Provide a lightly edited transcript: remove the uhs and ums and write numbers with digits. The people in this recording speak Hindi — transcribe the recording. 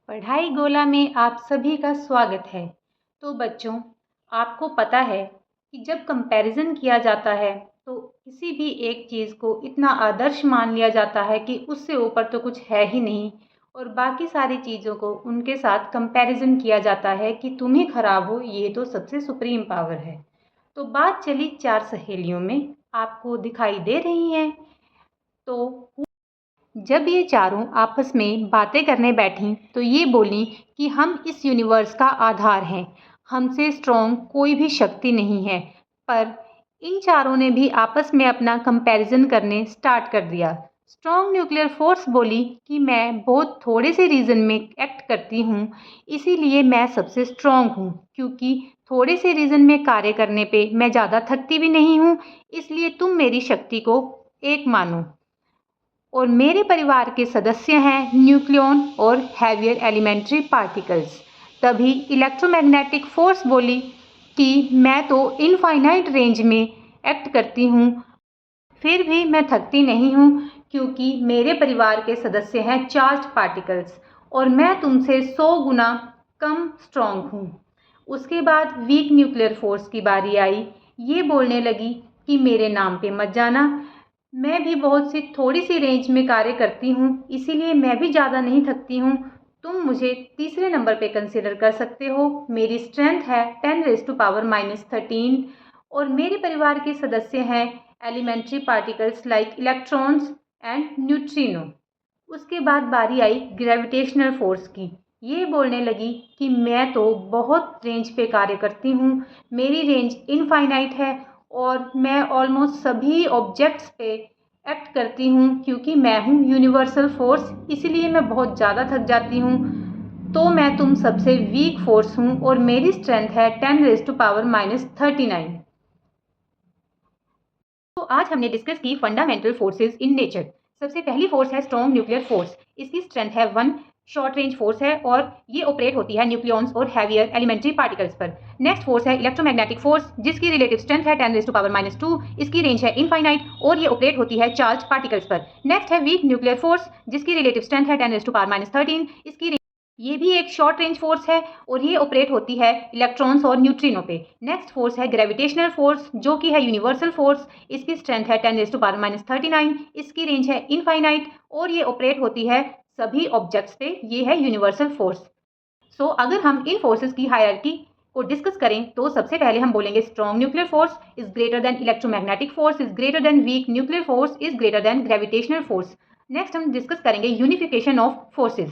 पढ़ाई गोला में आप सभी का स्वागत है। तो बच्चों, आपको पता है कि जब कंपैरिजन किया जाता है तो किसी भी एक चीज़ को इतना आदर्श मान लिया जाता है कि उससे ऊपर तो कुछ है ही नहीं और बाकी सारी चीज़ों को उनके साथ कंपैरिजन किया जाता है कि तुम ही खराब हो, ये तो सबसे सुप्रीम पावर है। तो बात चली 4 सहेलियों में, आपको दिखाई दे रही हैं? तो जब ये चारों आपस में बातें करने बैठीं तो ये बोलीं कि हम इस यूनिवर्स का आधार हैं, हमसे स्ट्रॉन्ग कोई भी शक्ति नहीं है। पर इन चारों ने भी आपस में अपना कंपैरिजन करने स्टार्ट कर दिया। स्ट्रॉन्ग न्यूक्लियर फोर्स बोली कि मैं बहुत थोड़े से रीजन में एक्ट करती हूँ, इसीलिए मैं सबसे स्ट्रॉन्ग हूँ, क्योंकि थोड़े से रीजन में कार्य करने पे मैं ज़्यादा थकती भी नहीं हूँ, इसलिए तुम मेरी शक्ति को एक मानो। और मेरे परिवार के सदस्य हैं न्यूक्लियॉन और हैवियर एलिमेंट्री पार्टिकल्स। तभी इलेक्ट्रोमैग्नेटिक फोर्स बोली कि मैं तो इनफाइनाइट रेंज में एक्ट करती हूँ, फिर भी मैं थकती नहीं हूँ, क्योंकि मेरे परिवार के सदस्य हैं चार्ज्ड पार्टिकल्स और मैं तुमसे 100 गुना कम स्ट्रॉन्ग हूँ। उसके बाद वीक न्यूक्लियर फोर्स की बारी आई। ये बोलने लगी कि मेरे नाम पे मत जाना, मैं भी बहुत सी थोड़ी सी रेंज में कार्य करती हूँ, इसीलिए मैं भी ज़्यादा नहीं थकती हूँ। तुम मुझे तीसरे नंबर पे कंसीडर कर सकते हो। मेरी स्ट्रेंथ है 10⁻⁻13 और मेरे परिवार के सदस्य हैं elementary particles like electrons and neutrino. उसके बाद बारी आई ग्रेविटेशनल फोर्स की। ये बोलने लगी कि मैं तो बहुत रेंज पे कार्य करती हूँ, मेरी रेंज इनफाइनाइट है और मैं ऑलमोस्ट सभी ऑब्जेक्ट्स पे एक्ट करती हूँ, क्योंकि मैं हूँ यूनिवर्सल फोर्स, इसलिए मैं बहुत ज़्यादा थक जाती हूँ। तो मैं तुम सबसे वीक फोर्स हूँ और मेरी स्ट्रेंथ है 10⁻⁻39। तो आज हमने डिस्कस की फंडामेंटल फोर्सेस इन नेचर। सबसे पहली फोर्स है स्ट्रॉन्ग न्यूक्लियर फोर्स। इसकी स्ट्रेंथ है 1, शॉर्ट रेंज फोर्स है और ये ऑपरेट होती है न्यूक्लियॉन्स और हैवियर एलिमेंट्री पार्टिकल्स पर। नेक्स्ट फोर्स है इलेक्ट्रोमैग्नेटिक फोर्स, जिसकी रिलेटिव स्ट्रेंथ है 10⁻⁻2। इसकी रेंज है इनफाइनाइट और ये ऑपरेट होती है चार्ज पार्टिकल्स पर। नेक्स्ट है वीक न्यूक्लियर फोर्स, जिसकी रिलेटिव स्ट्रेंथ है 10⁻⁻13। इसकी ये भी एक शॉर्ट रेंज फोर्स है और ये ऑपरेट होती है इलेक्ट्रॉन्स और न्यूट्रिनो पे। नेक्स्ट फोर्स है ग्रेविटेशनल फोर्स, जो कि है यूनिवर्सल फोर्स। इसकी स्ट्रेंथ है 10⁻⁻39। इसकी रेंज है इनफाइनाइट और ये ऑपरेट होती है सभी ऑब्जेक्ट्स पे। ये है यूनिवर्सल फोर्स। सो अगर हम इन फोर्सेस की हायरार्की को डिस्कस करें तो सबसे पहले हम बोलेंगे strong nuclear force is greater than electromagnetic force is greater than weak nuclear force is greater than gravitational force. Next हम डिस्कस करेंगे यूनिफिकेशन ऑफ फोर्सेस।